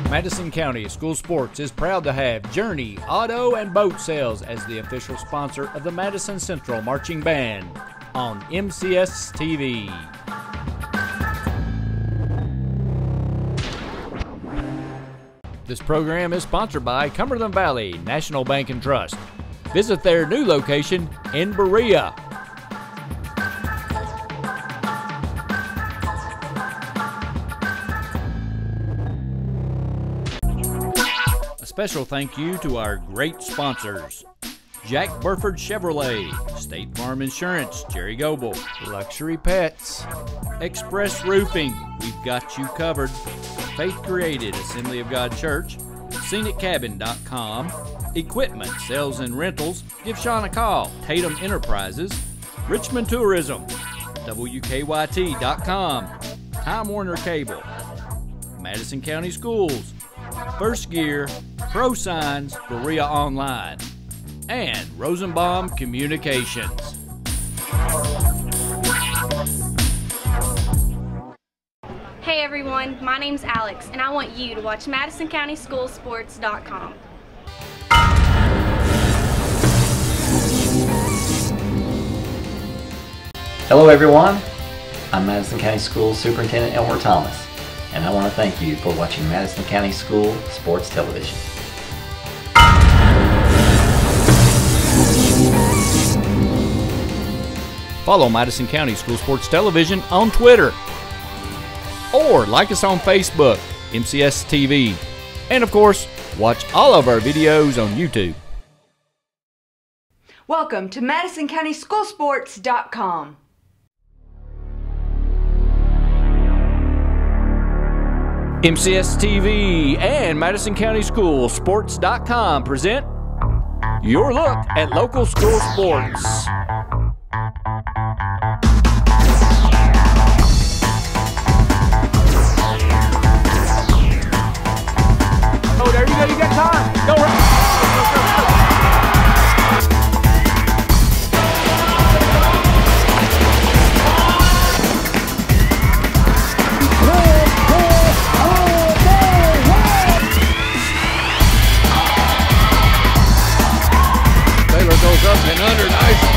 Madison County School Sports is proud to have Journey Auto and Boat Sales as the official sponsor of the Madison Central Marching Band on MCS TV. This program is sponsored by Cumberland Valley National Bank and Trust. Visit their new location in Berea. A special thank you to our great sponsors: Jack Burford Chevrolet, State Farm Insurance, Jerry Goble, Luxury Pets, Express Roofing, we've got you covered, Faith Created, Assembly of God Church, ScenicCabin.com, Equipment, Sales and Rentals, give Sean a call, Tatum Enterprises, Richmond Tourism, WKYT.com, Time Warner Cable, Madison County Schools, First Gear, Pro Signs, Berea Online, and Rosenbaum Communications. Hey everyone, my name's Alex, and I want you to watch MadisonCountySchoolSports.com. Hello everyone, I'm Madison County School Superintendent Elmer Thomas, and I want to thank you for watching Madison County School Sports Television. Follow Madison County School Sports Television on Twitter, or like us on Facebook, MCS TV. And of course, watch all of our videos on YouTube. Welcome to MadisonCountySchoolSports.com. MCS TV and Madison County School Sports.com present your look at local school sports. Oh, there you go, you got time. Go right. Goes up and under, nice throw.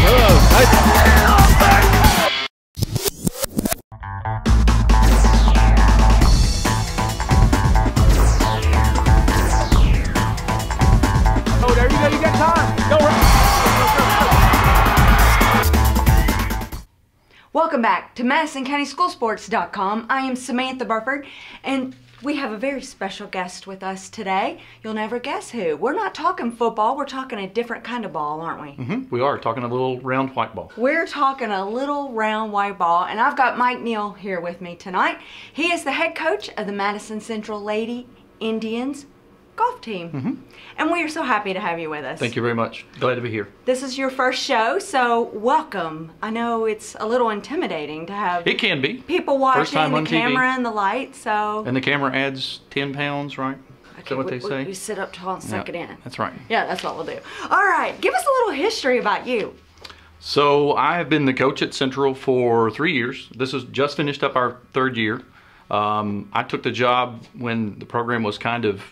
Oh, there you go, you got time. Go right. Welcome back to MadisonCountySchoolSports.com. I am Samantha Burford, and we have a very special guest with us today. You'll never guess who. We're not talking football. We're talking a different kind of ball, aren't we? We are talking a little round white ball. We're talking a little round white ball, and I've got Mike Neal here with me tonight. He is the head coach of the Madison Central Lady Indians golf team. And we are so happy to have you with us. Thank you very much. Glad to be here. This is your first show, so welcome. I know it's a little intimidating to have It can be. people watching time the on camera TV. and the light, so... And the camera adds 10 pounds, right? Is that what they say? We sit up tall and suck it in. That's right. Yeah, that's what we'll do. All right, give us a little history about you. So I have been the coach at Central for 3 years. This is just finished up our third year. I took the job when the program was kind of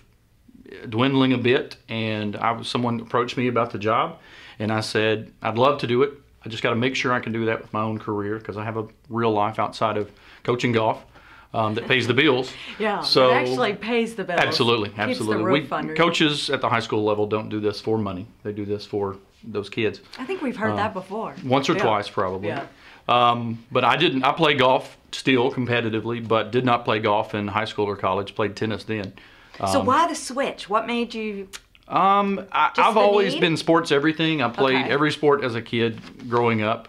dwindling a bit, and someone approached me about the job, and I said, I'd love to do it. I just got to make sure I can do that with my own career, because I have a real life outside of coaching golf that pays the bills. Yeah, so it actually pays the bills. Absolutely, Keeps the roof under you. Coaches at the high school level don't do this for money. They do this for those kids. I think we've heard that before. Once or twice, probably. Yeah. But I didn't. I play golf still competitively, but did not play golf in high school or college. Played tennis then. So why the switch? What made you... I've always been sports everything. I played every sport as a kid growing up.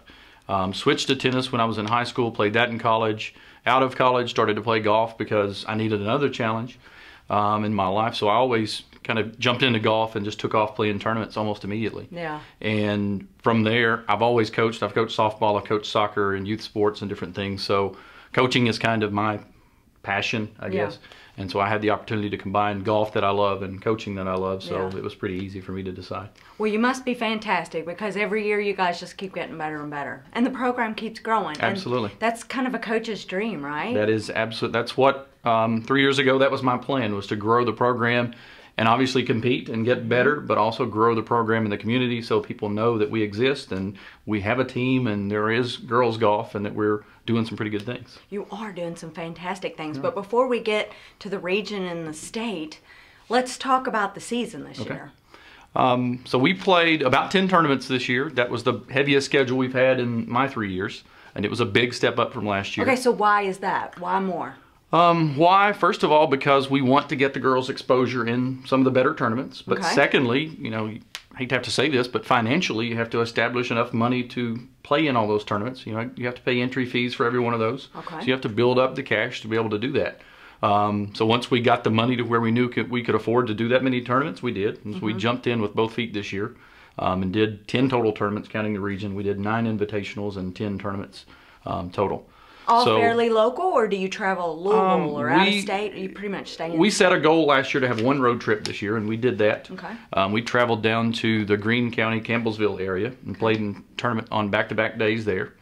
Switched to tennis when I was in high school, played that in college. Out of college, started to play golf because I needed another challenge in my life. So I always kind of jumped into golf and just took off playing tournaments almost immediately. Yeah. And from there, I've always coached. I've coached softball, I've coached soccer and youth sports and different things. So coaching is kind of my passion, I guess. And so I had the opportunity to combine golf that I love and coaching that I love, so it was pretty easy for me to decide. Well, you must be fantastic, because every year you guys just keep getting better and better. And the program keeps growing. Absolutely. And that's kind of a coach's dream, right? That is absolutely, that's what 3 years ago, that was my plan, was to grow the program and obviously compete and get better, but also grow the program in the community so people know that we exist and we have a team and there is girls golf and that we're doing some pretty good things. You are doing some fantastic things. But before we get to the region and the state, let's talk about the season this year. So we played about 10 tournaments this year. That was the heaviest schedule we've had in my 3 years, and it was a big step up from last year. Okay, so why is that? Why more? Why? First of all, because we want to get the girls exposure in some of the better tournaments. But secondly, you know, I hate to have to say this, but financially you have to establish enough money to play in all those tournaments. You know, you have to pay entry fees for every one of those. Okay. So you have to build up the cash to be able to do that. So once we got the money to where we knew we could afford to do that many tournaments, we did. And so we jumped in with both feet this year and did 10 total tournaments, counting the region. We did 9 invitationals and 10 tournaments total. All fairly local, or do you travel Louisville or out of state? Or you pretty much stay in? We set a goal last year to have 1 road trip this year, and we did that. Okay. We traveled down to the Greene County, Campbellsville area and played in tournament on back-to-back days there.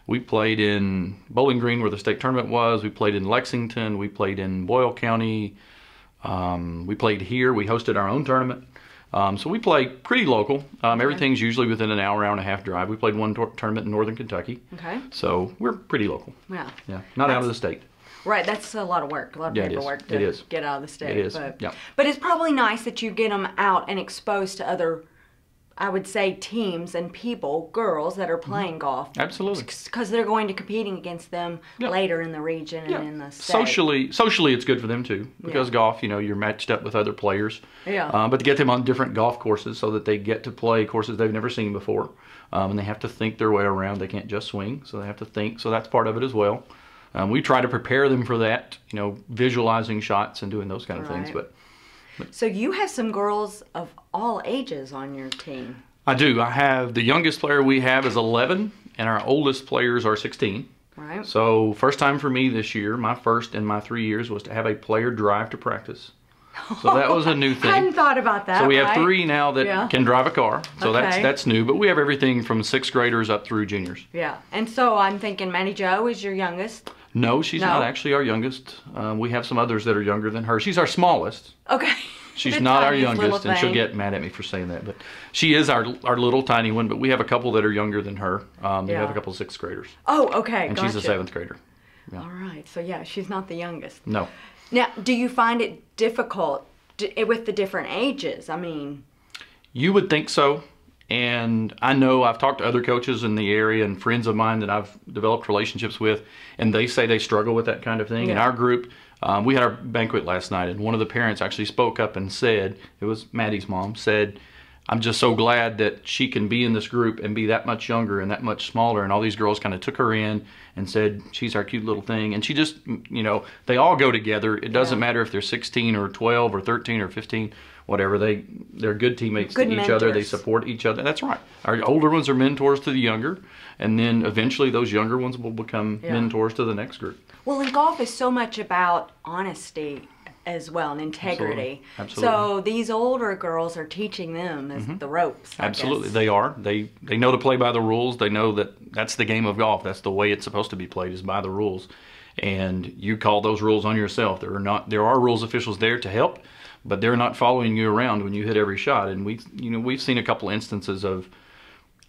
We played in Bowling Green where the state tournament was. We played in Lexington. We played in Boyle County. We played here. We hosted our own tournament. So we play pretty local. Everything's usually within an hour, hour and a half drive. We played 1 tournament in northern Kentucky. Okay. So we're pretty local. Yeah. Yeah. Not out of the state. Right, that's a lot of work, a lot of paperwork to get out of the state. It is. But it's probably nice that you get them out and exposed to other, I would say, teams and people, girls that are playing golf. Absolutely. Because they're going to competing against them later in the region and in the state. Socially, it's good for them too, because golf, you know, you're matched up with other players. Yeah. But to get them on different golf courses so that they get to play courses they've never seen before, and they have to think their way around. They can't just swing, so they have to think. So that's part of it as well. We try to prepare them for that, you know, visualizing shots and doing those kind of things. But so you have some girls of all ages on your team. I do. I have the youngest player we have is 11, and our oldest players are 16. Right. So first time for me this year, my first in my 3 years, was to have a player drive to practice. So that was a new thing. I hadn't thought about that. So we have 3 now that can drive a car. So Okay. that's new. But we have everything from 6th graders up through juniors. Yeah. And so I'm thinking Maddie Jo is your youngest. No, she's not actually our youngest. We have some others that are younger than her. She's our smallest. Okay. She's not our youngest, and she'll get mad at me for saying that. But she is our little tiny one. But we have a couple that are younger than her. We have a couple of 6th graders. Oh, okay. And she's a 7th grader. Yeah. All right. So yeah, she's not the youngest. No. Now, do you find it difficult with the different ages? I mean, you would think so. And I know I've talked to other coaches in the area and friends of mine that I've developed relationships with, and they say they struggle with that kind of thing. In our group, we had our banquet last night, and one of the parents actually spoke up and said, it was Maddie's mom, said, I'm just so glad that she can be in this group and be that much younger and that much smaller. And all these girls kind of took her in and said, she's our cute little thing. And she just, you know, they all go together. It doesn't matter if they're 16 or 12 or 13 or 15, whatever. They're good teammates to each other. They support each other. That's right. Our older ones are mentors to the younger. And then eventually those younger ones will become mentors to the next group. Well, and golf is so much about honesty as well, and integrity. Absolutely. So these older girls are teaching them as the ropes. I Absolutely. guess. They are. They know to play by the rules. They know that that's the game of golf. That's the way it's supposed to be played, is by the rules. And you call those rules on yourself. There are rules officials there to help, but they're not following you around when you hit every shot. And we've seen a couple instances of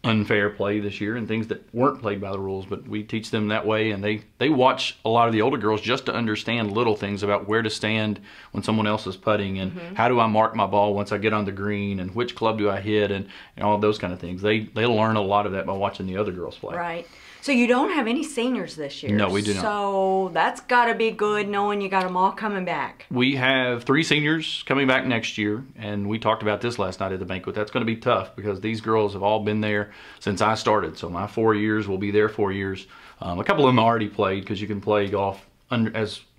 unfair play this year and things that weren't played by the rules, but we teach them that way, and they watch a lot of the older girls just to understand little things about where to stand when someone else is putting, and how do I mark my ball once I get on the green, and which club do I hit, and all those kind of things. They learn a lot of that by watching the other girls play. Right. So you don't have any seniors this year. No, we do not. So that's got to be good knowing you got them all coming back. We have 3 seniors coming back next year, and we talked about this last night at the banquet. That's going to be tough because these girls have all been there since I started. So my 4 years will be their 4 years. A couple of them already played because you can play golf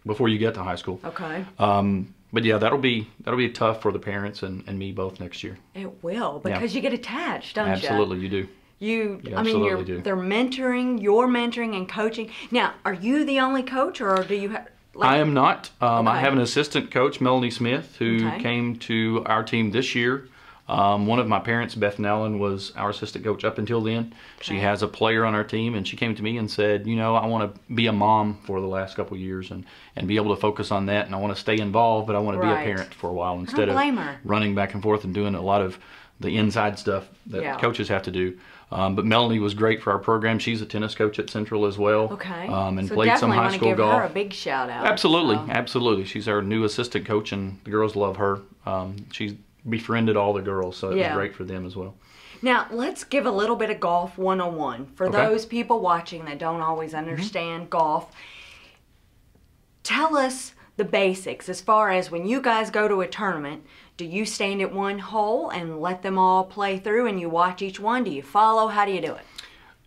before you get to high school. Okay. But yeah, that'll be tough for the parents and me both next year. It will, because you get attached, don't you? Absolutely, you do. I mean, they're mentoring, you're mentoring and coaching. Now, are you the only coach, or do you have... I am not. I have an assistant coach, Melanie Smith, who came to our team this year. One of my parents, Beth Nellen, was our assistant coach up until then. She has a player on our team, and she came to me and said, you know, I want to be a mom for the last couple of years and be able to focus on that, and I want to stay involved, but I want to be a parent for a while instead of running back and forth and doing a lot of the inside stuff that coaches have to do. But Melanie was great for our program. She's a tennis coach at Central as well. And so played some high school golf. Definitely want to give her a big shout out. Absolutely, absolutely. She's our new assistant coach, and the girls love her. She's befriended all the girls, so it was great for them as well. Now, let's give a little bit of golf 101 for those people watching that don't always understand golf. Tell us the basics as far as when you guys go to a tournament. Do you stand at one hole and let them all play through and you watch each one? Do you follow? How do you do it?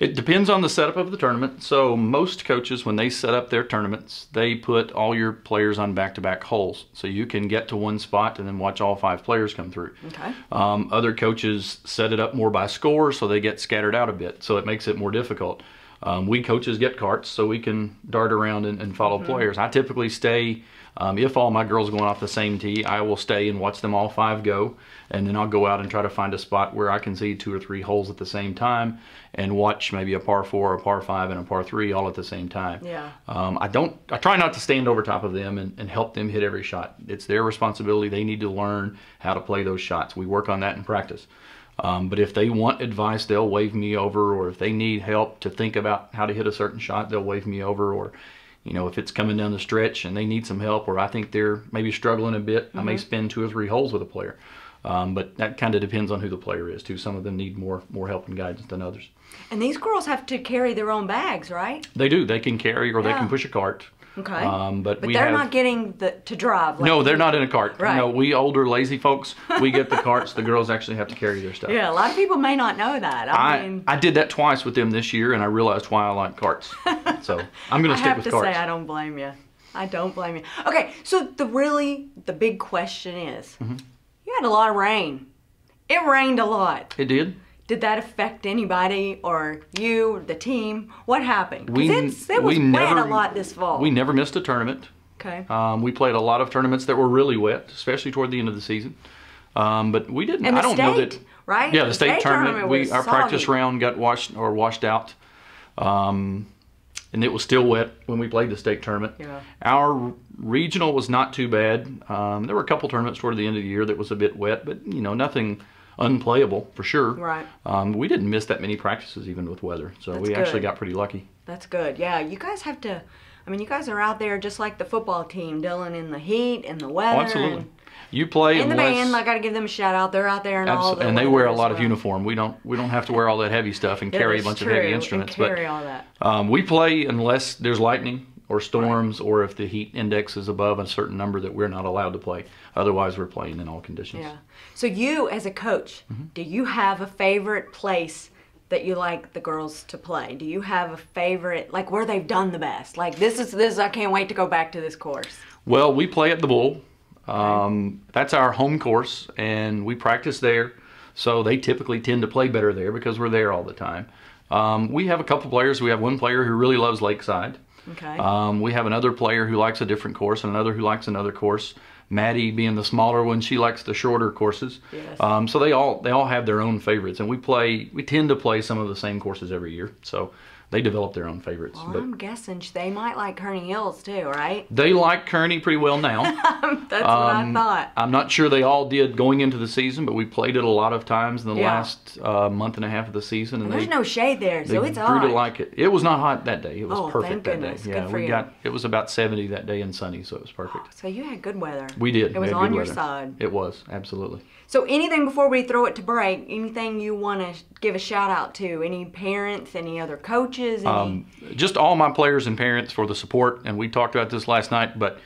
It depends on the setup of the tournament. So most coaches, when they set up their tournaments, they put all your players on back-to-back holes. So you can get to one spot and then watch all 5 players come through. Other coaches set it up more by score, so they get scattered out a bit. So it makes it more difficult. We coaches get carts, so we can dart around and follow players. I typically stay, if all my girls are going off the same tee, I will stay and watch them all 5 go, and then I'll go out and try to find a spot where I can see 2 or 3 holes at the same time and watch maybe a par 4, a par 5, and a par 3 all at the same time. I try not to stand over top of them and help them hit every shot. It's their responsibility. They need to learn how to play those shots. We work on that in practice. But if they want advice, they'll wave me over, or if they need help to think about how to hit a certain shot, they'll wave me over, or you know, if it's coming down the stretch and they need some help, or I think they're maybe struggling a bit, I may spend 2 or 3 holes with a player. But that kind of depends on who the player is too. Some of them need more help and guidance than others. And these girls have to carry their own bags, right? They do. They can carry, or they can push a cart. But they're not getting to drive. Like no, they're not in a cart. Right. No, we older lazy folks, we get the carts. The girls actually have to carry their stuff. Yeah, a lot of people may not know that. I did that twice with them this year, and I realized why I like carts. So I'm going to stick with carts. I have to say, I don't blame you. I don't blame you. Okay, so the big question is, you had a lot of rain. It rained a lot. It did. Did that affect anybody or you, the team? What happened? Because it was wet a lot this fall. We never missed a tournament. Okay. We played a lot of tournaments that were really wet, especially toward the end of the season. But we didn't. And I don't know that. Right? Yeah, the state tournament. Our practice round got washed out, and it was still wet when we played the state tournament. Yeah. Our regional was not too bad. There were a couple tournaments toward the end of the year that was a bit wet, but you know, nothing unplayable for sure. Right. We didn't miss that many practices even with weather, so we actually got pretty lucky. That's good. Yeah, you guys have to. I mean, you guys are out there just like the football team, dealing in the heat and the weather. Oh, absolutely. You play and the band. I got to give them a shout out. They're out there in all the and they wear a lot of uniform. We don't have to wear all that heavy stuff and carry a bunch of heavy instruments. Carry all that. We play unless there's lightning or storms, or if the heat index is above a certain number that we're not allowed to play. Otherwise, we're playing in all conditions. Yeah. So you, as a coach, do you have a favorite place that you like the girls to play? Do you have a favorite, like where they've done the best? Like this, I can't wait to go back to this course. Well, we play at the Bull. That's our home course, and we practice there. So they typically tend to play better there because we're there all the time. We have a couple players. We have one player who really loves Lakeside. Okay. We have another player who likes a different course, and another who likes another course. Maddie, being the smaller one, she likes the shorter courses. Yes. So they all have their own favorites, and we tend to play some of the same courses every year. So they develop their own favorites. Well, I'm guessing they might like Kearney Hills too, right? They like Kearney pretty well now. That's what I thought. I'm not sure they all did going into the season, but we played it a lot of times in the last month and a half of the season. And there's no shade there, so it's hot. They grew to like it. It was not hot that day. It was perfect that day. Yeah, it was about 70 that day and sunny, so it was perfect. So you had good weather. We did. It was on your side. It was, absolutely. So anything before we throw it to break, anything you want to give a shout out to? Any parents, any other coaches? Just all my players and parents for the support, and we talked about this last night, but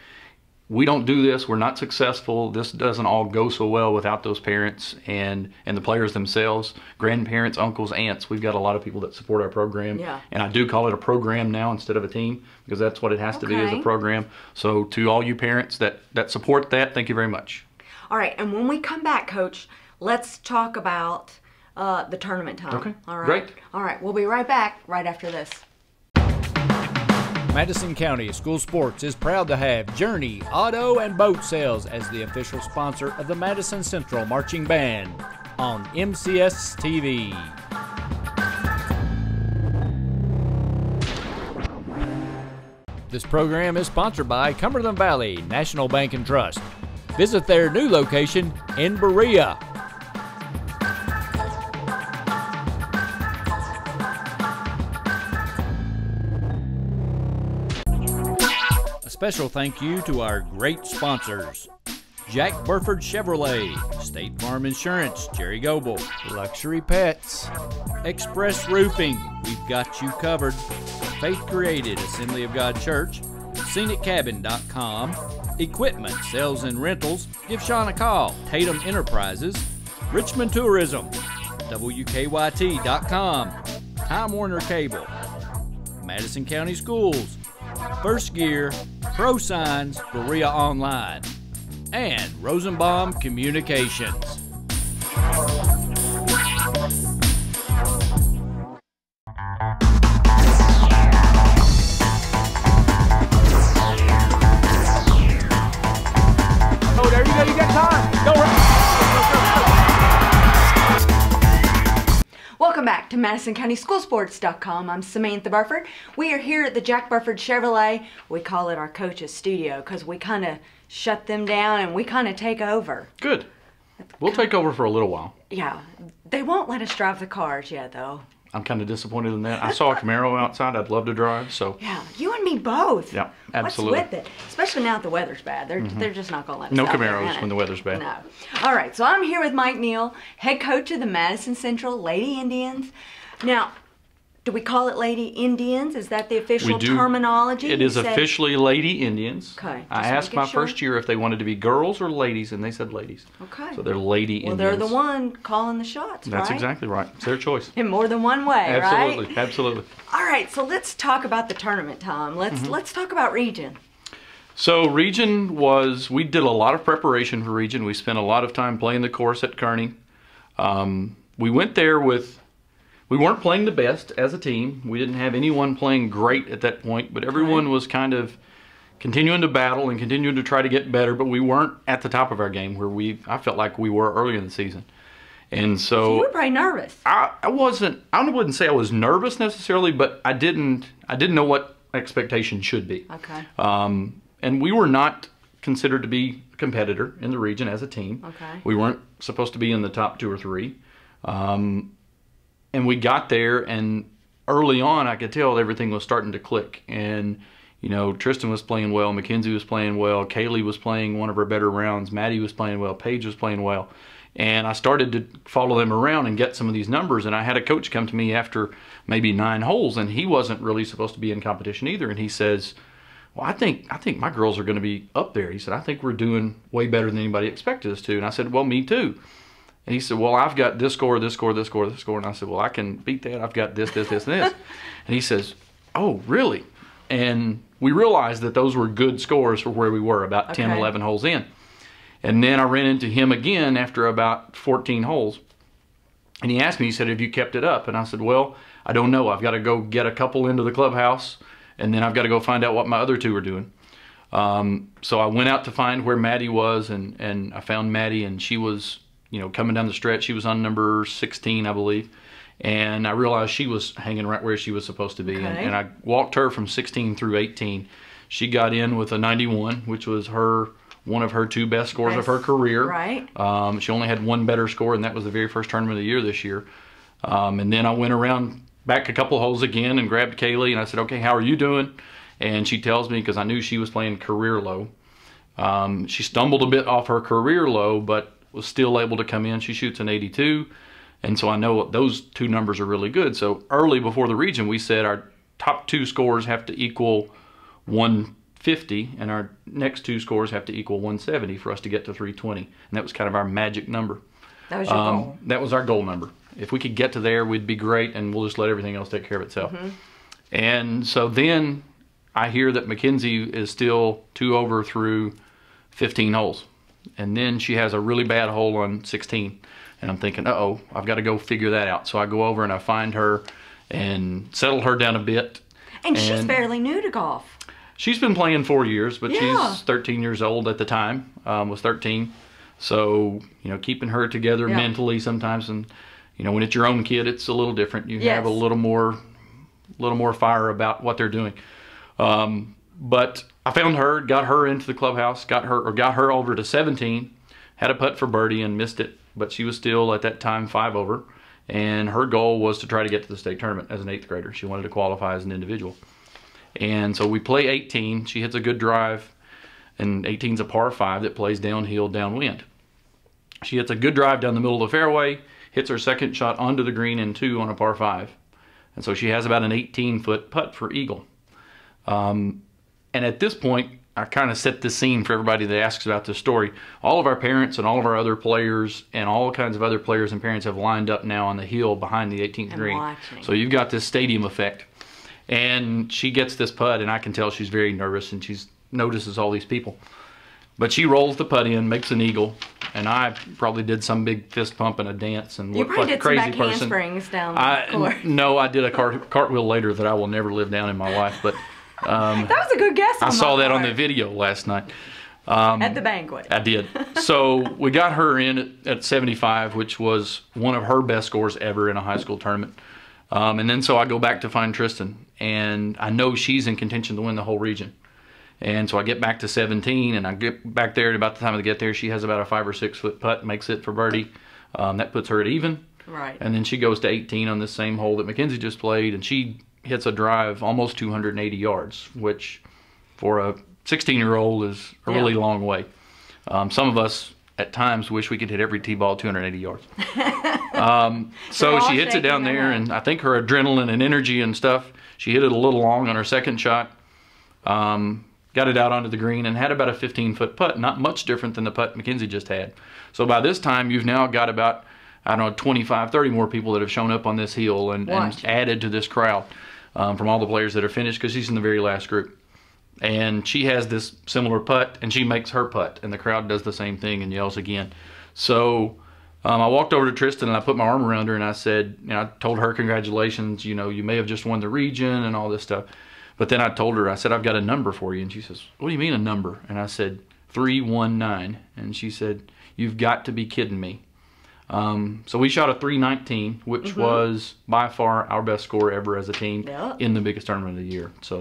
we don't do this. We're not successful. This doesn't all go so well without those parents and the players themselves, grandparents, uncles, aunts. We've got a lot of people that support our program, and I do call it a program now instead of a team because that's what it has to be, as a program. So to all you parents that support that, thank you very much. All right, and when we come back, Coach, let's talk about the tournament time. Okay, all right. Great. All right, we'll be right back right after this. Madison County School Sports is proud to have Journey Auto and Boat Sales as the official sponsor of the Madison Central Marching Band. on MCS TV. This program is sponsored by Cumberland Valley National Bank and Trust. Visit their new location in Berea. A special thank you to our great sponsors: Jack Burford Chevrolet, State Farm Insurance, Jerry Goble, Luxury Pets, Express Roofing, we've got you covered, Faith Created Assembly of God Church, ScenicCabin.com, Equipment Sales and Rentals, give Sean a call, Tatum Enterprises, Richmond Tourism, WKYT.com, Time Warner Cable, Madison County Schools, First Gear, Pro Signs, Berea Online, and Rosenbaum Communications. Oh, there you go. You got time. Go right. Welcome back to MadisonCountySchoolSports.com. I'm Samantha Burford. We are here at the Jack Burford Chevrolet. We call it our coach's studio because we kind of shut them down and we kind of take over. Good. We'll take over for a little while. Yeah, they won't let us drive the cars yet, though. I'm kind of disappointed in that. I saw a Camaro outside I'd love to drive, so. Yeah, you and me both. Yeah, absolutely. What's with it? Especially now that the weather's bad. They're just not going to let us No out there, Camaros when the weather's bad. No. All right, so I'm here with Mike Neal, head coach of the Madison Central Lady Indians. Now, do we call it Lady Indians? Is that the official terminology? It is officially Lady Indians. Okay. I asked my first year if they wanted to be girls or ladies, and they said ladies. Okay. So they're Lady Indians. Well, they're the one calling the shots, That's right? exactly right. It's their choice. In more than one way, Absolutely, right? absolutely. All right, so let's talk about the tournament, Tom. Let's talk about region. So region was, we did a lot of preparation for region. We spent a lot of time playing the course at Kearney. We went there with, we weren't playing the best as a team. We didn't have anyone playing great at that point, but everyone was kind of continuing to battle and continuing to try to get better, but we weren't at the top of our game where I felt like we were early in the season. And so you were probably nervous. I wouldn't say I was nervous necessarily, but I didn't know what expectation should be. Okay. And we were not considered to be a competitor in the region as a team. Okay. We weren't supposed to be in the top 2 or 3. And we got there, and early on I could tell everything was starting to click. And, you know, Tristan was playing well, Mackenzie was playing well, Kaylee was playing one of her better rounds, Maddie was playing well, Paige was playing well. And I started to follow them around and get some of these numbers. And I had a coach come to me after maybe 9 holes, and he wasn't really supposed to be in competition either. And he says, well, I think my girls are going to be up there. He said, I think we're doing way better than anybody expected us to. And I said, well, me too. And he said, well, I've got this score, this score, this score, this score. And I said, well, I can beat that. I've got this, this, this, and this. And he says, oh, really? And we realized that those were good scores for where we were, about 10, 11 holes in. And then I ran into him again after about 14 holes. And he asked me, he said, have you kept it up? And I said, well, I don't know. I've got to go get a couple into the clubhouse, and then I've got to go find out what my other 2 are doing. So I went out to find where Maddie was, and I found Maddie, and she was, you know, coming down the stretch. She was on number 16, I believe. And I realized she was hanging right where she was supposed to be. Okay. And I walked her from 16 through 18. She got in with a 91, which was one of her 2 best scores of her career. Right. She only had 1 better score, and that was the very first tournament of the year this year. And then I went around back a couple holes again and grabbed Kaylee, and I said, okay, how are you doing? And she tells me, because I knew she was playing career low. She stumbled a bit off her career low, but was still able to come in. She shoots an 82, and so I know those 2 numbers are really good. So early before the region, we said our top 2 scores have to equal 150, and our next 2 scores have to equal 170 for us to get to 320. And that was kind of our magic number. That was your goal. That was our goal number. If we could get to there, we'd be great, and we'll just let everything else take care of itself. And so then I hear that Mackenzie is still 2 over through 15 holes. And then she has a really bad hole on 16. And I'm thinking, uh-oh, I've got to go figure that out. So I go over and I find her and settle her down a bit. And she's fairly new to golf. She's been playing 4 years, but Yeah. she's 13 years old at the time, was 13. So, keeping her together mentally sometimes, and, when it's your own kid, it's a little different. You have a little more fire about what they're doing. But I found her, got her into the clubhouse, got her over to 17, had a putt for birdie and missed it, but she was still at that time 5 over, and her goal was to try to get to the state tournament as an 8th grader. She wanted to qualify as an individual. And so we play 18. She hits a good drive, and 18's a par 5 that plays downhill, downwind. She hits a good drive down the middle of the fairway, hits her second shot onto the green in 2 on a par 5. And so she has about an 18-foot putt for eagle. And at this point, I kind of set the scene for everybody that asks about this story. All of our parents and all of our other players and all kinds of other players and parents have lined up now on the hill behind the 18th green. Watching. So you've got this stadium effect. And she gets this putt, and I can tell she's very nervous, and she notices all these people. But she rolls the putt in, makes an eagle, and I probably did some big fist pump and a dance and looked like a crazy person. You probably did some back handsprings down the court. No, I did a cartwheel later that I will never live down in my life. But that was a good guess. I saw that on the video last night. At the banquet. I did. So we got her in at 75, which was one of her best scores ever in a high school tournament. And then so I go back to find Tristan, and I know she's in contention to win the whole region. And so I get back to 17, and I get back there, and about the time I get there, she has about a 5 or 6 foot putt, makes it for birdie. That puts her at even. Right. And then she goes to 18 on this same hole that Mackenzie just played, and she hits a drive almost 280 yards, which for a 16-year-old is a really long way. Some of us at times wish we could hit every tee ball 280 yards. So she hits it down there, and I think her adrenaline and energy and stuff, she hit it a little long on her second shot, got it out onto the green, and had about a 15-foot putt, not much different than the putt Mackenzie just had. So by this time, you've now got about, I don't know, 25, 30 more people that have shown up on this hill and added to this crowd from all the players that are finished, because she's in the very last group. And she has this similar putt, and she makes her putt, and the crowd does the same thing and yells again. So I walked over to Tristan, and I put my arm around her, and I said, I told her, congratulations, you may have just won the region and all this stuff. But then I told her, I said, I've got a number for you. And she says, what do you mean a number? And I said, 319. And she said, you've got to be kidding me. So we shot a 319, which was by far our best score ever as a team in the biggest tournament of the year. So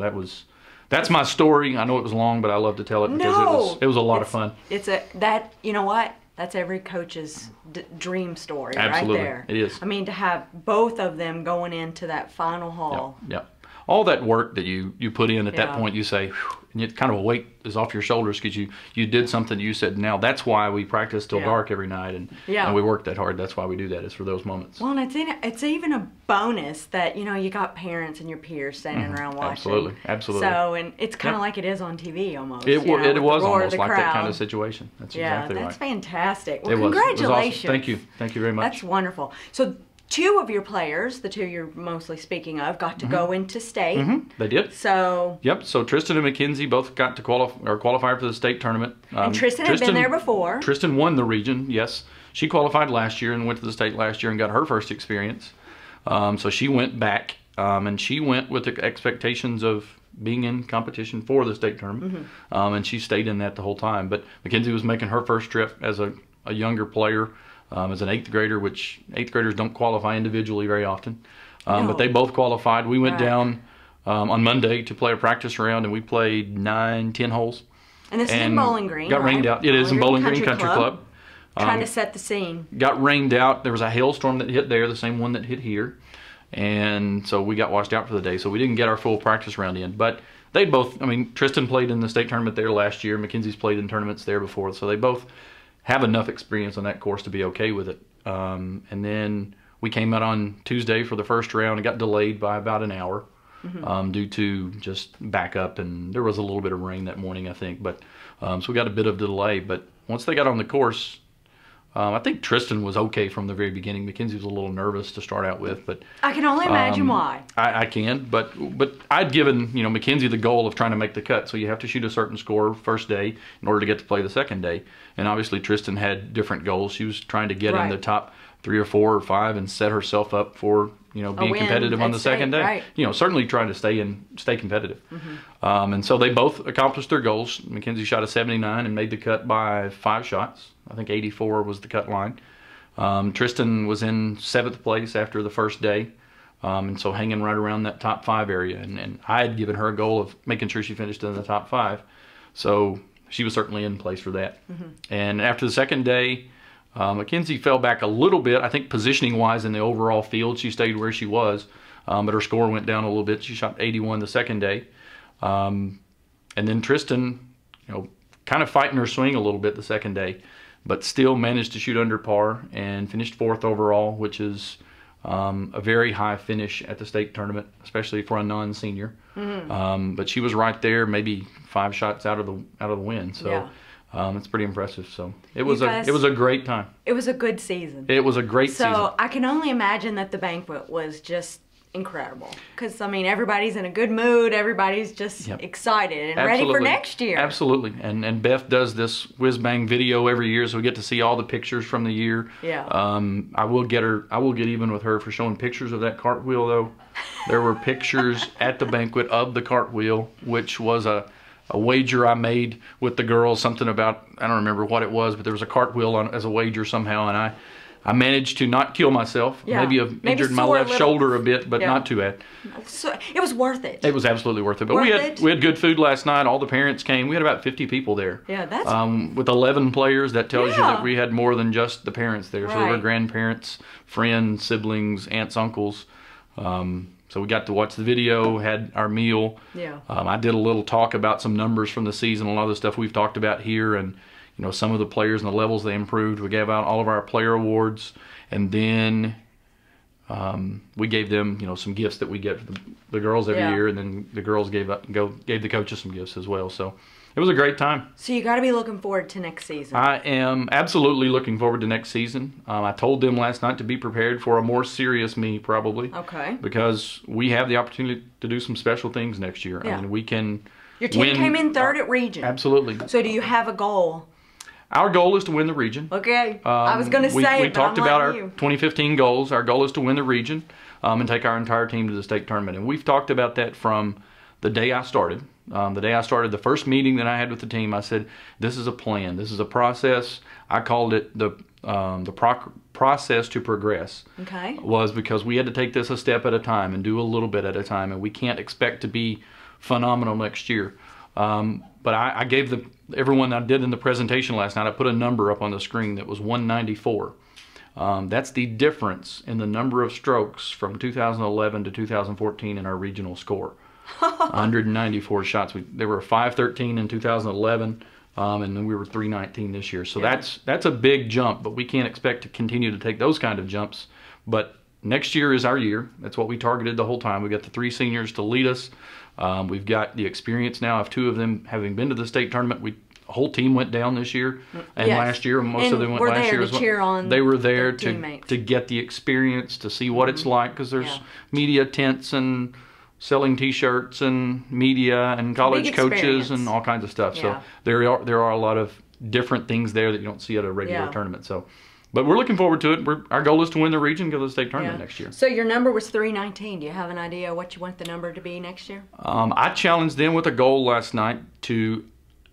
that's my story. I know it was long, but I love to tell it because it was a lot of fun. You know what? That's every coach's dream story. Absolutely. Right there. It is. I mean, to have both of them going into that final hole. Yep. All that work that you put in at that point, you say, whew, and it kind of a weight is off your shoulders because you did something. You said, now that's why we practice till dark every night, and we work that hard. That's why we do that, is for those moments. Well, and it's even a bonus that you got parents and your peers standing around watching. Absolutely. So, and it's kind of like it is on TV almost. It was almost like that kind of situation. That's exactly right. That's fantastic. Well, it was. Congratulations. It was awesome. Thank you very much. That's wonderful. So 2 of your players, the 2 you're mostly speaking of, got to go into state. They did. So So Tristan and Mackenzie both got to qualify for the state tournament. And Tristan had been there before. Tristan won the region. Yes, she qualified last year and went to the state last year and got her first experience. So she went back, and she went with the expectations of being in competition for the state tournament, and she stayed in that the whole time. But Mackenzie was making her first trip as a younger player. As an 8th grader, which 8th graders don't qualify individually very often. But they both qualified. We went down on Monday to play a practice round, and we played 9, 10 holes. And this is in Bowling Green, got rained out. It is in Bowling Green Country Club. Trying to set the scene. Got rained out. There was a hailstorm that hit there, the same one that hit here. And so we got washed out for the day. So we didn't get our full practice round in. But they both, Tristan played in the state tournament there last year. Mackenzie's played in tournaments there before. So they both have enough experience on that course to be okay with it. And then we came out on Tuesday for the first round. It got delayed by about an hour due to just backup, and there was a little bit of rain that morning, I think. But so we got a bit of delay. But once they got on the course, I think Tristan was okay from the very beginning. Mackenzie was a little nervous to start out with, but I can only imagine why. I can, but I'd given Mackenzie the goal of trying to make the cut. So you have to shoot a certain score first day in order to get to play the second day. And obviously Tristan had different goals. She was trying to get in the top 3 or 4 or 5 and set herself up for being competitive on the second day. Certainly trying to stay competitive. And so they both accomplished their goals. Mackenzie shot a 79 and made the cut by 5 shots. I think 84 was the cut line. Tristan was in 7th place after the first day, and so hanging right around that top 5 area. And I had given her a goal of making sure she finished in the top 5. So she was certainly in place for that. And after the second day, Mackenzie fell back a little bit. I think positioning-wise in the overall field, she stayed where she was, but her score went down a little bit. She shot 81 the second day. And then Tristan, kind of fighting her swing a little bit the second day, but still managed to shoot under par and finished 4th overall, which is a very high finish at the state tournament, especially for a non-senior. But she was right there, maybe 5 shots out of the win. So it's pretty impressive. So it was a great time. It was a good season. It was a great season. So I can only imagine that the banquet was just incredible, because I mean everybody's in a good mood, everybody's just excited and ready for next year. Absolutely. And Beth does this whiz bang video every year, so we get to see all the pictures from the year. I will get even with her for showing pictures of that cartwheel, though. There were pictures at the banquet of the cartwheel, which was a wager I made with the girls, something about, I don't remember what it was, but there was a cartwheel as a wager somehow, and I managed to not kill myself. Maybe I've injured my left shoulder a bit, but not too bad. So it was worth it. It was absolutely worth it. But we had good food last night. All the parents came. We had about 50 people there. Yeah, that's with 11 players. That tells you that we had more than just the parents there. So there were grandparents, friends, siblings, aunts, uncles. So we got to watch the video, had our meal. I did a little talk about some numbers from the season, a lot of the stuff we've talked about here, and some of the players and the levels they improved. We gave out all of our player awards, and then we gave them, some gifts that we get for the girls every year, and then the girls gave the coaches some gifts as well. So it was a great time. So you got to be looking forward to next season. I am absolutely looking forward to next season. I told them last night to be prepared for a more serious me, probably. Okay. Because we have the opportunity to do some special things next year. I mean, we can. Your team came in 3rd at region. Absolutely. So do you have a goal? Our goal is to win the region. Okay. I was going to say we talked about our 2015 goals. Our goal is to win the region and take our entire team to the state tournament. And we've talked about that from the day I started. The day I started, the first meeting that I had with the team, I said, this is a plan. This is a process. I called it the process to progress. Okay. Was because we had to take this a step at a time and do a little bit at a time. And we can't expect to be phenomenal next year. But I gave everyone I did in the presentation last night, I put a number up on the screen that was 194. That's the difference in the number of strokes from 2011 to 2014 in our regional score. 194 shots. They were 513 in 2011, and then we were 319 this year. So that's a big jump, but we can't expect to continue to take those kind of jumps. But next year is our year. That's what we targeted the whole time. We got the 3 seniors to lead us. We've got the experience now of 2 of them having been to the state tournament. The whole team went down this year and last year, and most of them went last year as well. Cheer on they were there to get the experience, to see what it's like, because there's media tents and selling T-shirts and media and college coaches and all kinds of stuff. So there are a lot of different things there that you don't see at a regular tournament. So. But we're looking forward to it. Our goal is to win the region, go to the state tournament next year. So your number was 319. Do you have an idea what you want the number to be next year? I challenged them with a goal last night to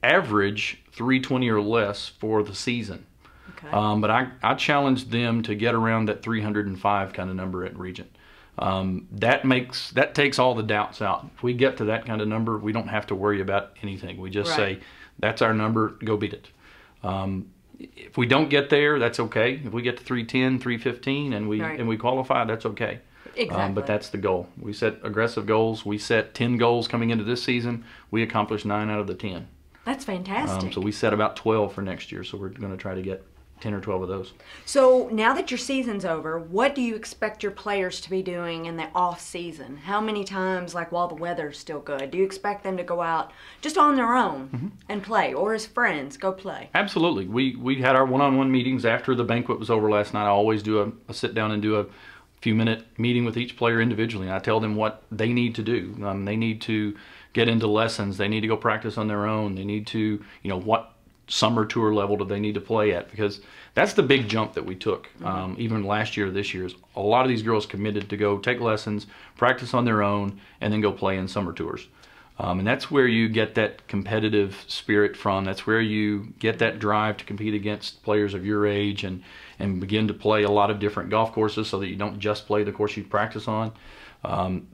average 320 or less for the season. Okay. But I challenged them to get around that 305 kind of number at region. That takes all the doubts out. If we get to that kind of number, we don't have to worry about anything. We just say, that's our number, go beat it. If we don't get there, that's okay. If we get to 310, 315, and we qualify, that's okay. Exactly. But that's the goal. We set aggressive goals. We set 10 goals coming into this season. We accomplished 9 out of the 10. That's fantastic. So we set about 12 for next year. So we're going to try to get 10 or 12 of those. So now that your season's over, what do you expect your players to be doing in the off season? How many times, like while the weather's still good, do you expect them to go out just on their own and play, or as friends go play? Absolutely. We had our one-on-one meetings after the banquet was over last night. I always do a sit down and do a few-minute meeting with each player individually. And I tell them what they need to do. They need to get into lessons. They need to go practice on their own. They need to, what summer tour level do they need to play at, because that's the big jump that we took even last year, this year. Is a lot of these girls committed to go take lessons, practice on their own, and then go play in summer tours. And that's where you get that competitive spirit from. That's where you get that drive to compete against players of your age and begin to play a lot of different golf courses so that you don't just play the course you practice on.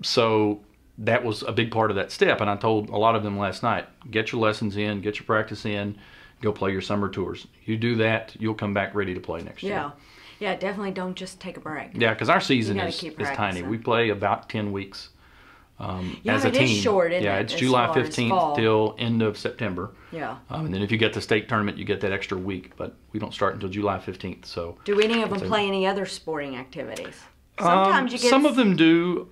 So that was a big part of that step. And I told a lot of them last night, get your lessons in, get your practice in, go play your summer tours. You do that, you'll come back ready to play next year. Yeah, definitely don't just take a break. Yeah, because our season is practicing. tiny. We play about 10 weeks. Yeah, as a it team. is short, isn't yeah, it, it's as July far as 15th fall? till end of September. Yeah. And then if you get the state tournament, you get that extra week, but we don't start until July 15th. So. Do any of them play any other sporting activities? Sometimes you get... Some of them do.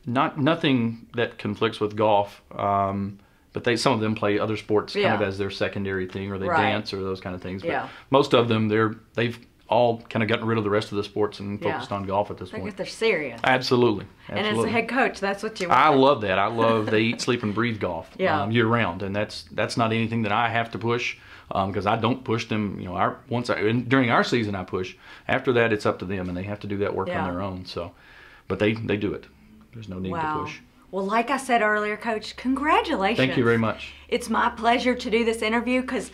Nothing that conflicts with golf. But some of them play other sports kind of as their secondary thing, or they dance or those kind of things. But most of them, they've all kind of gotten rid of the rest of the sports and focused on golf at this point. I guess they're serious. Absolutely. And as a head coach, that's what you want. I love that. I love they eat, sleep, and breathe golf year round, and that's not anything that I have to push because I don't push them. You know, during our season I push. After that, it's up to them, and they have to do that work on their own. So, but they do it. There's no need to push. Well, like I said earlier, Coach, congratulations. Thank you very much. It's my pleasure to do this interview because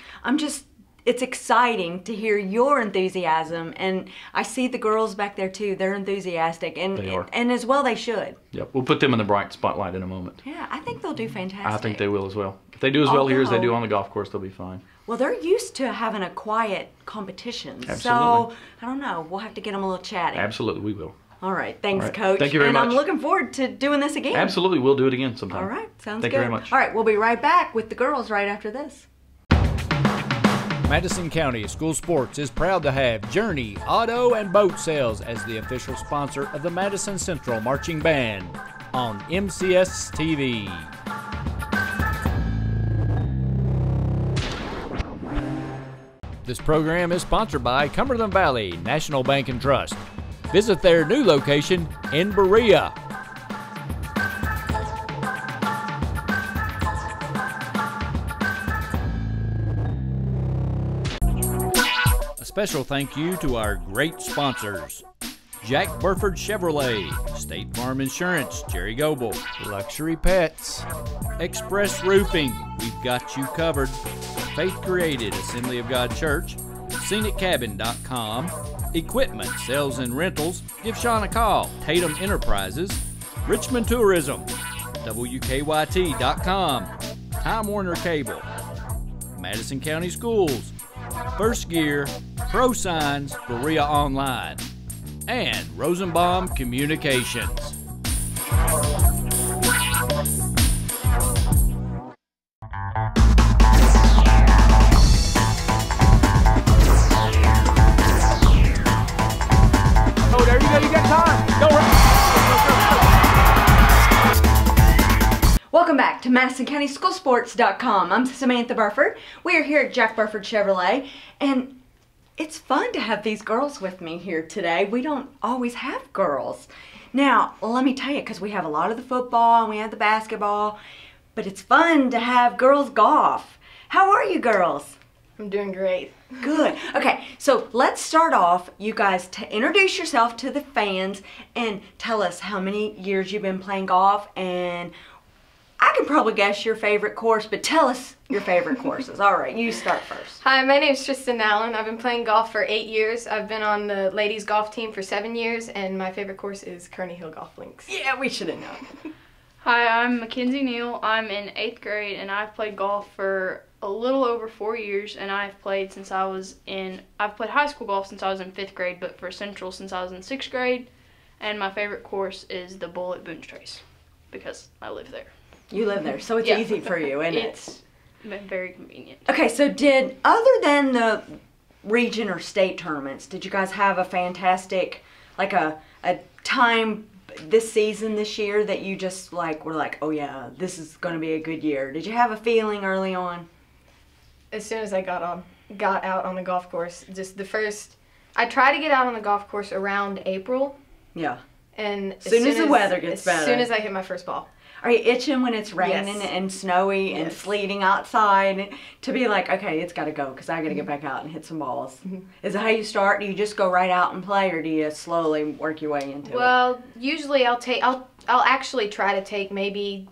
it's exciting to hear your enthusiasm, and I see the girls back there too. They're enthusiastic, and they are. And as well they should. Yep, we'll put them in the bright spotlight in a moment. Yeah, I think they'll do fantastic. I think they will as well. If they do as well here as they do on the golf course, they'll be fine. Well, they're used to having a quiet competition, Absolutely. So I don't know. We'll have to get them a little chatty. Absolutely, we will. All right, thanks, Coach. Thank you very much. And I'm looking forward to doing this again. Absolutely, we'll do it again sometime. All right, sounds good. Thank you very much. All right, we'll be right back with the girls right after this. Madison County School Sports is proud to have Journey Auto and Boat Sales as the official sponsor of the Madison Central Marching Band on MCS TV. This program is sponsored by Cumberland Valley National Bank and Trust. Visit their new location in Berea. Special thank you to our great sponsors: Jack Burford Chevrolet, State Farm Insurance, Jerry Goble, Luxury Pets, Express Roofing, we've got you covered, Faith Created, Assembly of God Church, ScenicCabin.com, Equipment, Sales and Rentals, give Sean a call, Tatum Enterprises, Richmond Tourism, WKYT.com, Time Warner Cable, Madison County Schools, First Gear, Pro Signs, Berea Online, and Rosenbaum Communications. Oh, there you go. You got time. Go right. Welcome back to MadisonCountySchoolSports.com. I'm Samantha Burford. We are here at Jack Burford Chevrolet, and it's fun to have these girls with me here today. We don't always have girls. Now, let me tell you, because we have a lot of the football and we have the basketball, but it's fun to have girls golf. How are you girls? I'm doing great. Good. Okay, so let's start off. You guys introduce yourself to the fans and tell us how many years you've been playing golf, and I can probably guess your favorite course, but tell us your favorite courses. All right, you start first. Hi, my name is Tristan Allen. I've been playing golf for 8 years. I've been on the ladies golf team for 7 years, and my favorite course is Kearney Hill Golf Links. Yeah, we should have known. Hi, I'm Mackenzie Neal. I'm in 8th grade, and I've played golf for a little over 4 years, and I've played I've played high school golf since I was in 5th grade, but for Central since I was in 6th grade, and my favorite course is the Bull at Boone's Trace, because I live there. You live there, so it's easy for you, isn't it? It's very convenient. Okay, so other than the region or state tournaments, did you guys have a fantastic, like a time this season, this year, that you just were like, oh yeah, this is going to be a good year? Did you have a feeling early on? As soon as I got out on the golf course, I try to get out on the golf course around April. Yeah. And as soon as the weather gets better. As soon as I hit my first ball. Are you itching when it's raining and snowy and sleeting outside to be like, okay, it's got to go because I got to get back out and hit some balls? Is that how you start? Do you just go right out and play, or do you slowly work your way into it? Well, usually I'll actually try to take maybe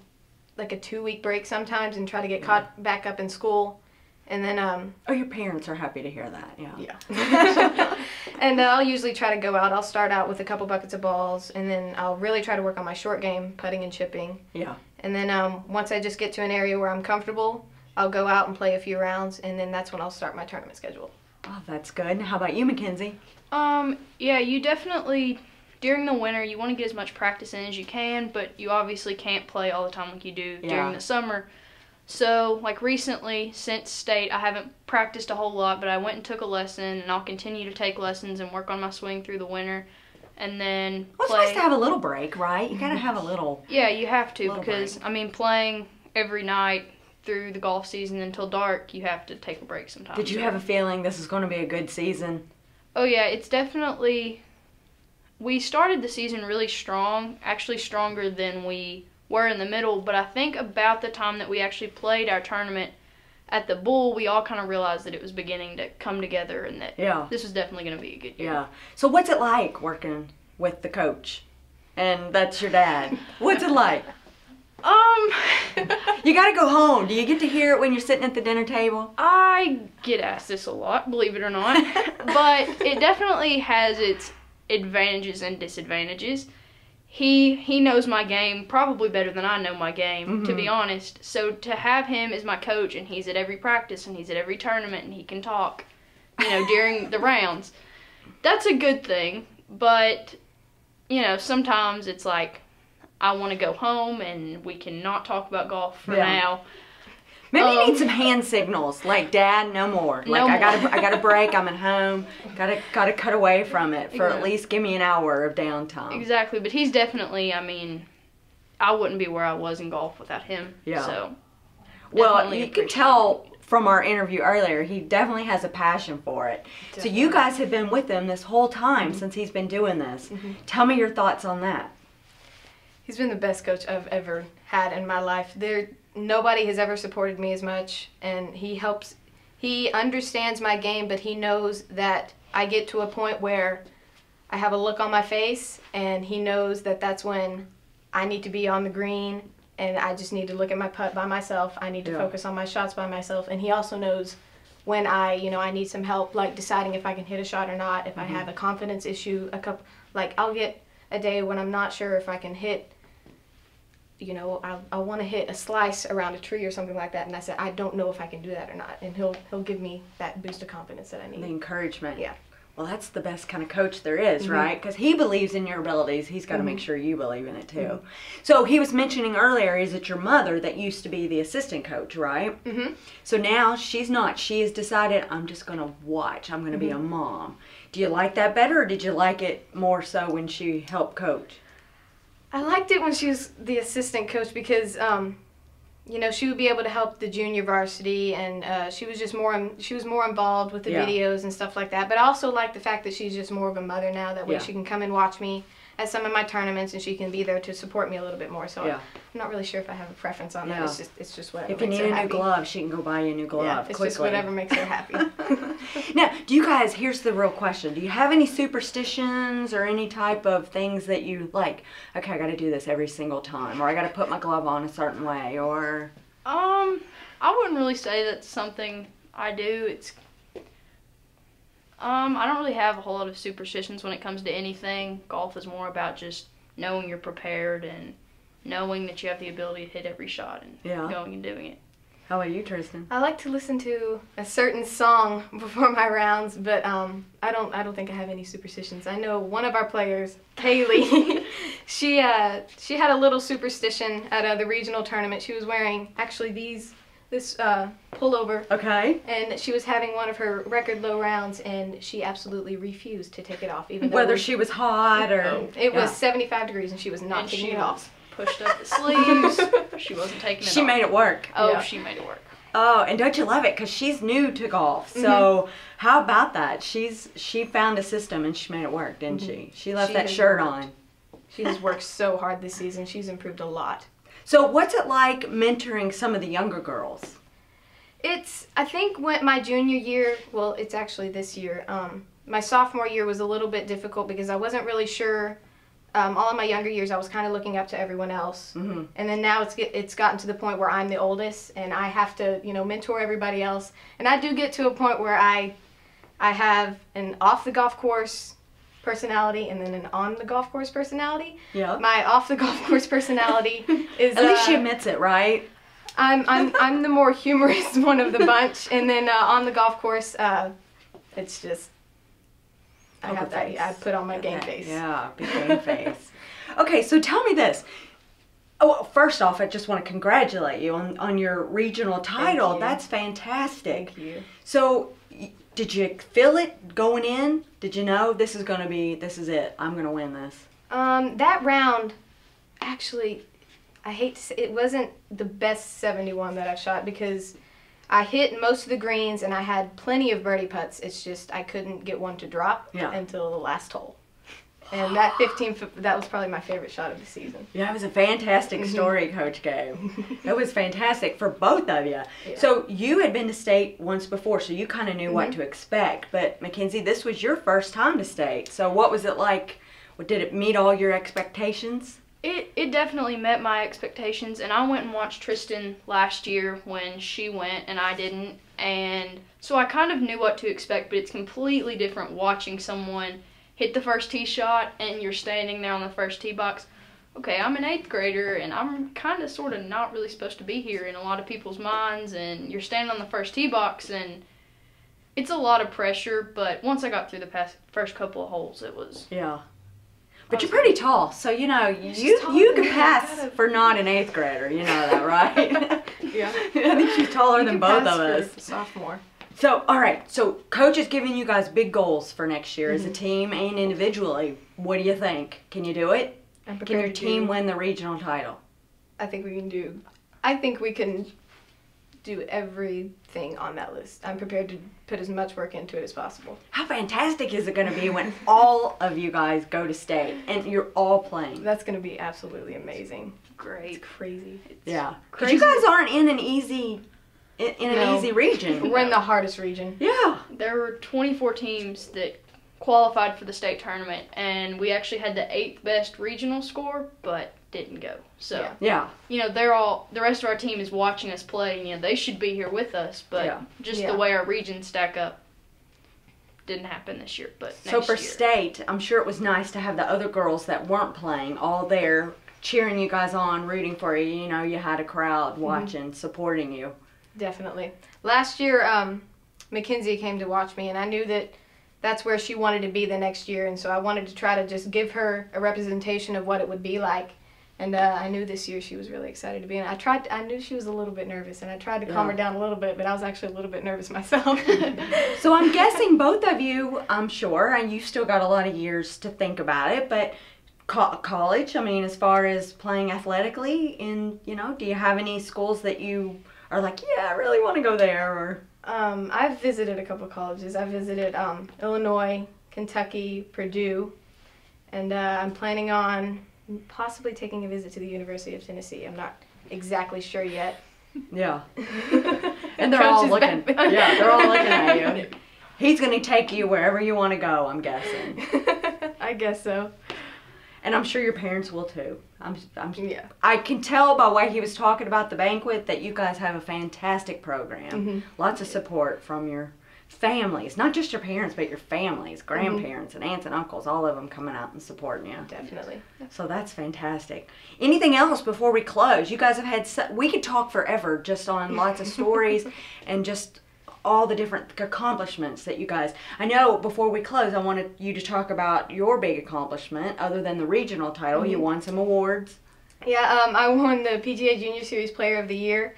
like a 2-week break sometimes and try to get caught back up in school. And then Oh, your parents are happy to hear that. yeah. And I'll usually try to go out. I'll start out with a couple buckets of balls, and then I'll really try to work on my short game, putting and chipping. Yeah. And then once I just get to an area where I'm comfortable, I'll go out and play a few rounds, and then that's when I'll start my tournament schedule. Oh, that's good. How about you, Mackenzie? Yeah, you definitely, during the winter, you want to get as much practice in as you can, but you obviously can't play all the time like you do during the summer. So, like recently, since state, I haven't practiced a whole lot, but I went and took a lesson, and I'll continue to take lessons and work on my swing through the winter, and then Well, it's play. nice to have a little break, right? You gotta have a little. Yeah, you have to, Little because, break. I mean, playing every night through the golf season until dark, you have to take a break sometimes. Did you have a feeling this is going to be a good season? Oh, yeah, it's definitely... We started the season really strong, actually stronger than we were in the middle, but I think about the time that we actually played our tournament at the Bull, we all kind of realized that it was beginning to come together and that this was definitely going to be a good year. Yeah. So what's it like working with the coach? And that's your dad. What's it like? You gotta go home. Do you get to hear it when you're sitting at the dinner table? I get asked this a lot, believe it or not, but it definitely has its advantages and disadvantages. He knows my game probably better than I know my game, to be honest. So to have him as my coach, and he's at every practice and he's at every tournament and he can talk, during the rounds, that's a good thing. But, sometimes it's like, I want to go home and we cannot talk about golf for now. Maybe you need some hand signals, like Dad, no more. Like I got a break. I'm at home. Gotta cut away from it for at least give me an hour of downtime. Exactly, but he's definitely. I wouldn't be where I was in golf without him. Yeah. So. Well, you can tell from our interview earlier, he definitely has a passion for it. Definitely. So you guys have been with him this whole time since he's been doing this. Tell me your thoughts on that. He's been the best coach I've ever had in my life. Nobody has ever supported me as much, and he understands my game, but he knows that I get to a point where I have a look on my face, and he knows that that's when I need to be on the green, and I just need to look at my putt by myself. I need to focus on my shots by myself, and he also knows when I need some help, like deciding if I can hit a shot or not, if I have a confidence issue, I'll get a day when I'm not sure if I can hit, I want to hit a slice around a tree or something like that, and I said, I don't know if I can do that or not, and he'll give me that boost of confidence that I need. The encouragement. Yeah. Well, that's the best kind of coach there is, right? Because he believes in your abilities. He's got to make sure you believe in it, too. So he was mentioning earlier, is it your mother that used to be the assistant coach, right? So now she's not. She has decided, I'm just going to watch. I'm going to be a mom. Do you like that better, or did you like it more so when she helped coach? I liked it when she was the assistant coach because, she would be able to help the junior varsity, and she was more involved with the videos and stuff like that. But I also like the fact that she's just more of a mother now. That way she can come and watch me at some of my tournaments, and she can be there to support me a little bit more. So I'm not really sure if I have a preference on that. It's just whatever. If you need a new glove, she can go buy you a new glove it's quickly. just whatever makes her happy. Now, do you guys, here's the real question. Do you have any superstitions or any type of things that you like, okay, I got to do this every single time, or I got to put my glove on a certain way, or? I wouldn't really say that's something I do. I don't really have a whole lot of superstitions when it comes to anything. Golf is more about just knowing you're prepared and knowing that you have the ability to hit every shot and going and doing it. How about you, Tristan? I like to listen to a certain song before my rounds, but I don't think I have any superstitions. I know one of our players, Kaylee, she had a little superstition at the regional tournament. She was wearing actually this pullover. Okay. And she was having one of her record low rounds, and she absolutely refused to take it off, even though whether she was hot or it was 75 degrees, and she was not taking it off. Pushed up the sleeves. She wasn't taking it off. She made it work. Oh, she made it work. Oh, and don't you love it? Because she's new to golf. So how about that? She found a system and she made it work, didn't she? She left that shirt on. She has worked so hard this season. She's improved a lot. So what's it like mentoring some of the younger girls? I think when my junior year, well, it's actually this year, my sophomore year was a little bit difficult because I wasn't really sure all of my younger years, I was kind of looking up to everyone else. And then now it's gotten to the point where I'm the oldest, and I have to, you know, mentor everybody else. And I do get to a point where I have an off the golf course personality and then an on the golf course personality. Yeah. My off the golf course personality is At least she admits it, right? I'm the more humorous one of the bunch, and then on the golf course, it's just I put on my game face. Yeah, big game face. Okay, so tell me this. Oh, well, first off, I just want to congratulate you on your regional title. Thank you. That's fantastic. Thank you. So, did you feel it going in? Did you know this is it? I'm going to win this. That round, actually, I hate to say, it wasn't the best 71 that I shot because I hit most of the greens and I had plenty of birdie putts. It's just I couldn't get one to drop until the last hole. And that 15-foot, that was probably my favorite shot of the season. Yeah, it was a fantastic story, Coach Gabe. It was fantastic for both of you. Yeah. So you had been to state once before, so you kind of knew what to expect. But Mackenzie, this was your first time to state. So what was it like? Did it meet all your expectations? It definitely met my expectations, and I went and watched Tristan last year when she went and I didn't, and so I kind of knew what to expect, but it's completely different watching someone hit the first tee shot and you're standing there on the first tee box. Okay, I'm an 8th grader and I'm kind of sort of not really supposed to be here in a lot of people's minds, and you're standing on the first tee box and it's a lot of pressure, but once I got through the first couple of holes, it was... Yeah. But you're pretty tall, so you know, you can pass for not an 8th grader, you know that, right? Yeah. I think she's taller than both of us. Sophomore. So, all right, so Coach is giving you guys big goals for next year as a team and individually. What do you think? Can you do it? I'm Can prepared your to team win the regional title? I think we can do everything on that list. I'm prepared to put as much work into it as possible. How fantastic is it going to be when all of you guys go to state and you're all playing? That's going to be absolutely amazing. Great. It's crazy. Yeah. Because you guys aren't in an easy easy region. We're in the hardest region. Yeah. There were 24 teams that qualified for the state tournament, and we actually had the 8th best regional score, but didn't go. So, yeah. you know, the rest of our team is watching us play, and, you know, they should be here with us, but the way our regions stack up didn't happen this year, but next So for year. state, I'm sure it was nice to have the other girls that weren't playing all there cheering you guys on, rooting for you. You know, you had a crowd watching, supporting you. Definitely. Last year, Mackenzie came to watch me, and I knew that that's where she wanted to be the next year, and so I wanted to try to just give her a representation of what it would be like. And I knew this year she was really excited to be in. I knew she was a little bit nervous, and I tried to calm her down a little bit, but I was actually a little bit nervous myself. So I'm guessing both of you, I'm sure, and you've still got a lot of years to think about it, but college, I mean, as far as playing athletically, you know, do you have any schools that you are like, yeah, I really want to go there? Or I've visited a couple colleges. I visited Illinois, Kentucky, Purdue, and I'm planning on possibly taking a visit to the University of Tennessee. I'm not exactly sure yet. Yeah. And they're all looking. Yeah, they're all looking at you. He's going to take you wherever you want to go, I'm guessing. I guess so. And I'm sure your parents will too. I can tell by what he was talking about the banquet that you guys have a fantastic program. Lots of support from your families, not just your parents, but your families, grandparents and aunts and uncles, all of them coming out and supporting you. Definitely. So that's fantastic. Anything else before we close? You guys have had, we could talk forever just on lots of stories and just all the different accomplishments that you guys, I know before we close, I wanted you to talk about your big accomplishment other than the regional title. You won some awards. Yeah, I won the PGA Junior Series Player of the Year.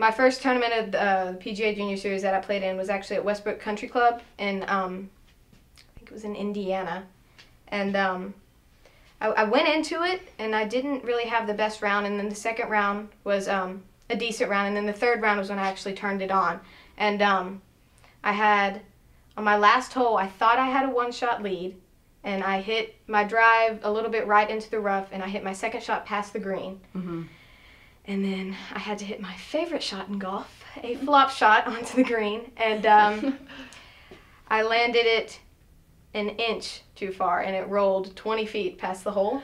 My first tournament of the PGA Junior Series that I played in was actually at Westbrook Country Club in, I think it was in Indiana. And I went into it, and I didn't really have the best round, and then the second round was a decent round, and then the third round was when I actually turned it on. And I had, on my last hole, I thought I had a one-shot lead, and I hit my drive a little bit right into the rough, and I hit my second shot past the green. And then I had to hit my favorite shot in golf, a flop shot onto the green, and I landed it an inch too far, and it rolled 20 feet past the hole.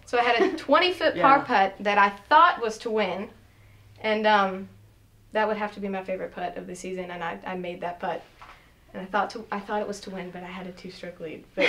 So I had a 20-foot par putt that I thought was to win, and that would have to be my favorite putt of the season, and I made that putt. And I thought it was to win, but I had a 2-stroke lead. But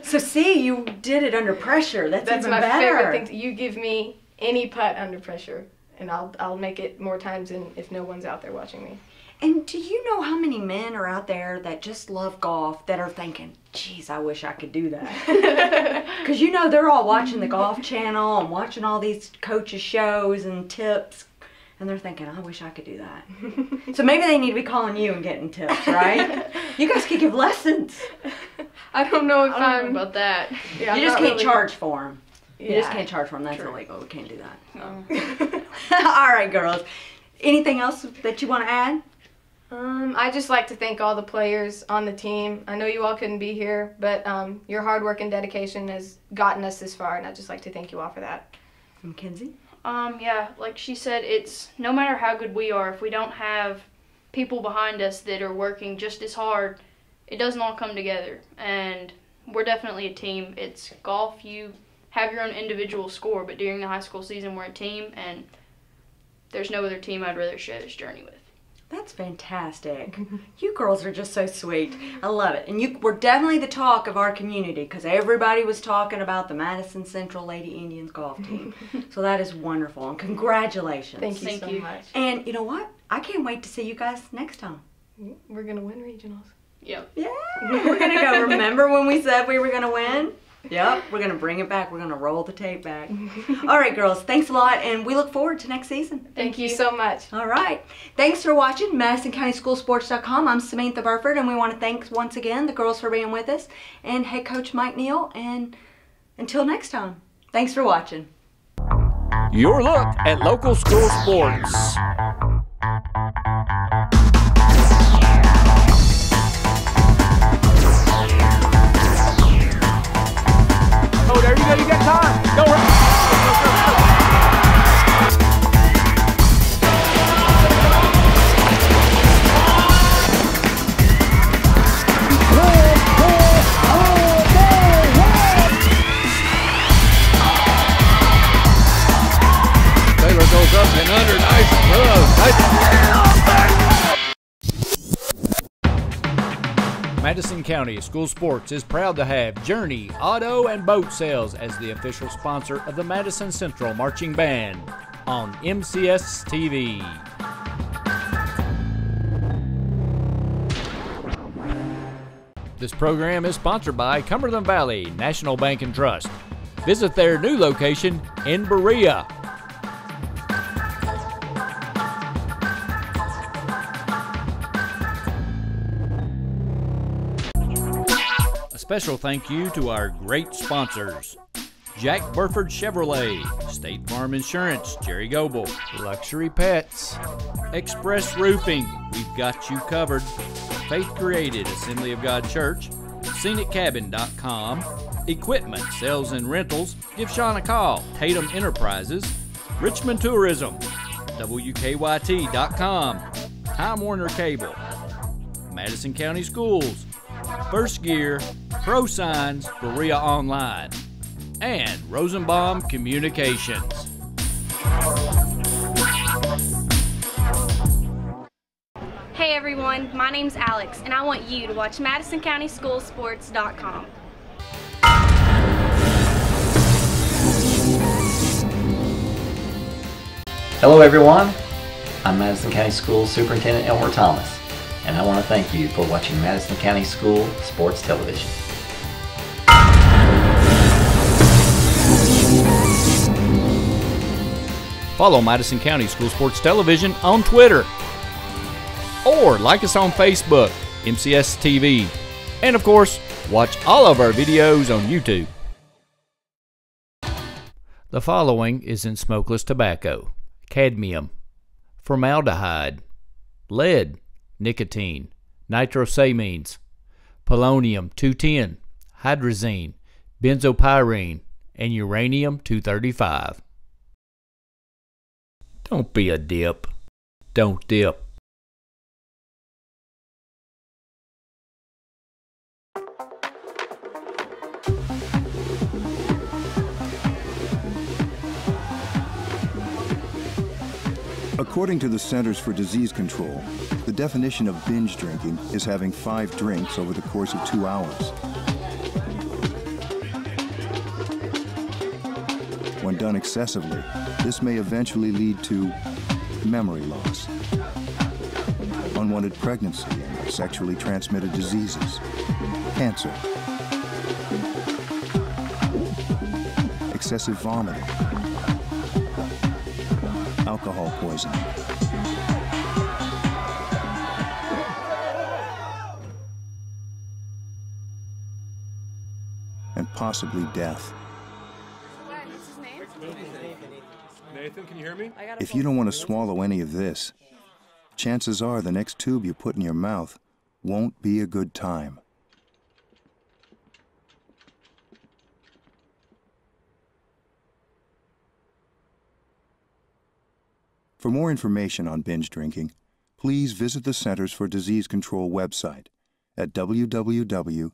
So see, you did it under pressure. That's even my better. favorite thing. You give me any putt under pressure, and I'll make it more times than if no one's out there watching me. And do you know how many men are out there that just love golf that are thinking, geez, I wish I could do that? Because you know they're all watching the Golf Channel and watching all these coaches' shows and tips, and they're thinking, I wish I could do that. So maybe they need to be calling you and getting tips, right? You guys could give lessons. I don't know if I don't know about that. Yeah, You just not can't really. charge for them. You just Yeah. can't charge for them. That's True. illegal. We can't do that. No. All right, girls. Anything else that you want to add? I just like to thank all the players on the team. I know you all couldn't be here, but your hard work and dedication has gotten us this far, and I'd just like to thank you all for that. Mackenzie? Yeah, like she said, it's no matter how good we are, if we don't have people behind us that are working just as hard, it doesn't all come together. And we're definitely a team. It's golf. You have your own individual score, but during the high school season, we're a team, and there's no other team I'd rather share this journey with. That's fantastic. You girls are just so sweet. I love it. And you were definitely the talk of our community because everybody was talking about the Madison Central Lady Indians golf team. So that is wonderful. And congratulations. Thank you Thank so you. much. And you know what? I can't wait to see you guys next time. We're going to win regionals. Yep. Yeah, we're going to go. Remember when we said we were going to win? Yep, we're going to bring it back. We're going to roll the tape back. All right, girls, thanks a lot, and we look forward to next season. Thank you so much. All right. Thanks for watching MadisonCountySchoolSports.com. I'm Samantha Burford, and we want to thank once again the girls for being with us and head coach Mike Neal. And until next time, thanks for watching. Your look at local school sports. Oh, there you go. You got time. Go right. Taylor goes up and under. Nice throw. Madison County School Sports is proud to have Journey Auto and Boat Sales as the official sponsor of the Madison Central Marching Band on MCS TV. This program is sponsored by Cumberland Valley National Bank and Trust. Visit their new location in Berea. A special thank you to our great sponsors: Jack Burford Chevrolet, State Farm Insurance, Jerry Goble, Luxury Pets, Express Roofing, we've got you covered, Faith Created, Assembly of God Church, ScenicCabin.com, Equipment, Sales and Rentals, give Sean a call, Tatum Enterprises, Richmond Tourism, WKYT.com, Time Warner Cable, Madison County Schools, First Gear, Pro Signs, Berea Online, and Rosenbaum Communications. Hey everyone, my name's Alex, and I want you to watch MadisonCountySchoolSports.com. Hello everyone, I'm Madison County School Superintendent Elmer Thomas, and I want to thank you for watching Madison County School Sports Television. Follow Madison County School Sports Television on Twitter, or like us on Facebook, MCS TV, and of course, watch all of our videos on YouTube. The following is in smokeless tobacco: cadmium, formaldehyde, lead, nicotine, nitrosamines, polonium-210, hydrazine, benzopyrene, and uranium-235. Don't be a dip. Don't dip. According to the Centers for Disease Control, the definition of binge drinking is having 5 drinks over the course of 2 hours. When done excessively, this may eventually lead to memory loss, unwanted pregnancy, and sexually transmitted diseases, cancer, excessive vomiting, alcohol poisoning, and possibly death. Nathan, can you hear me? If you don't want to swallow any of this, chances are the next tube you put in your mouth won't be a good time. For more information on binge drinking, please visit the Centers for Disease Control website at www.cdc.gov.